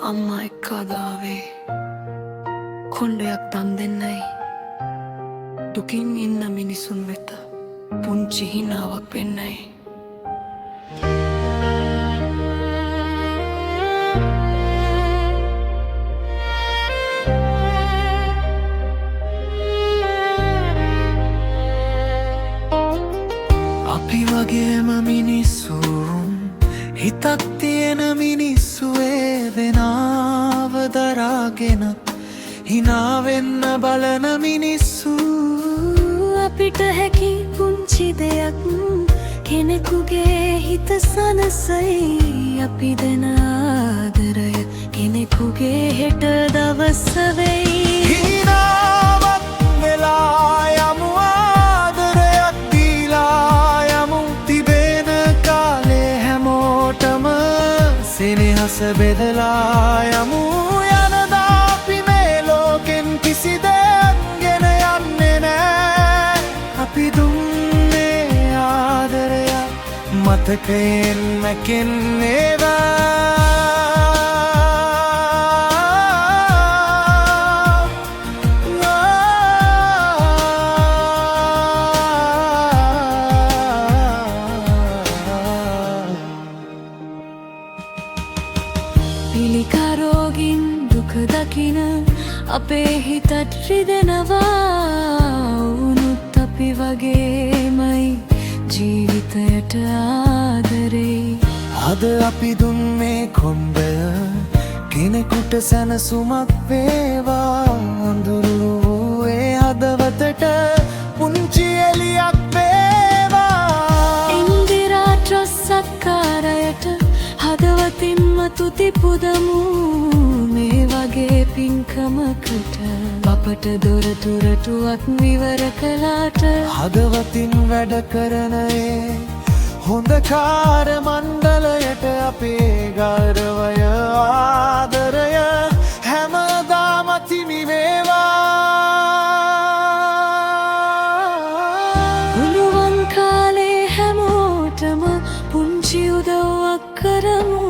අම්මා එක්ක අදාවේ කොණ්ඩයක් දන් දෙන්නයි දුකින් ඉන්න මිනිසුන් වෙත පුංචි හිනාවක් වෙන්නයි අපි වගේම මිනිස්සුන් හිතක් තියෙන මිනිස්සු වේදනාව දරාගෙන හිනා වෙන්න බලන මිනිස්සු අපිට හැකි පුංචි දෙයක් කෙනෙකුගේ හිත සනසයි අපි දෙන ආදරය කෙනෙකුගේ හෙට දවස වෙයි හිනාවක් වෙලා යමු ආදරයක් දීලා යමු තිබෙන කාලේ හැමෝටම සෙනෙහස බෙදලා යමු යනදා අපි මේ ලෝකෙන් කිසි දෙයක් ගෙන යන්නේ නෑ අපි දුන්නේ ආදරයක් මතකයෙන් මැකෙන්නේවා පිළිකාරෝගින් දුක දකින අපේ හිතත් රිදෙනවා වුණුත් අපි වගේමයි ජීවිතයට ආදරේ අද අපි දුන්නේ කොණ්ඩය කෙනෙකුට සැනසුමක් වේවා අඳුරු වූයේ හදවතට පුංචි එළියක් වේවා ඉන්දිරා ට්‍රොස්සක්කාරයට හදවතින්ම තුති පුදමු මේ වගේ පින්කමකට අපට දොරටුරටුවක් විවර කළාට හදවතින් වැඩ කරනයේ හොඳකාර මණ්ඩලයට අපේ ගෞරවය ආදරය හැමදාම තිමි වේවා පුළුවන් කාලේ හැමෝටම පුංචි උදව්වක් කරමු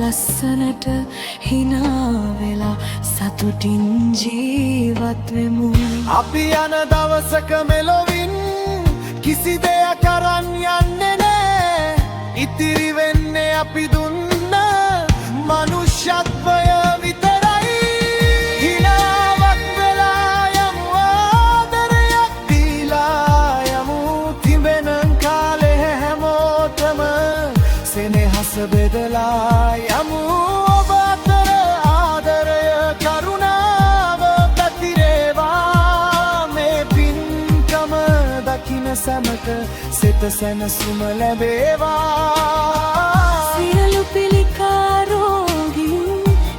ලස්සනට හිනා වෙලා සතුටින් ජීවත් වෙමු අපි යන දවසක මෙලොවින් කිසි දෙයක් අරන් යන්නේ නෑ ඉතිරි වෙන්නේ අපි දුන්න මනුෂ්‍යත්වය විතරයි හිනාවක් වෙලා යමු ආදරයක් දීලා යමු තිබෙන කාලේ හැමෝටම සෙනෙහස බෙදලා යමු ඔබ අතර ආදරය කරුණාව පැතිරේවා මේ පින්කම දකින සැමට සිත සැනසුම ලැබේවා සියලු පිළිකාරෝගීන්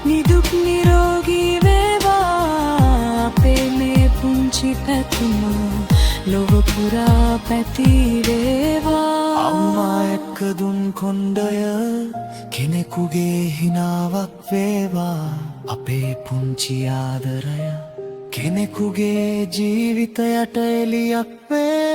නිදුක් නිරෝගී වේවා අපේ මේ පුංචි පැතුම ලොව පුරා පැතිරේවා අම්මා එක්ක දුන් කොණ්ඩය කෙනෙකුගේ හිනාවක් වේවා අපේ පුංචි ආදරය කෙනෙකුගේ ජීවිතයට එළියක් වේවා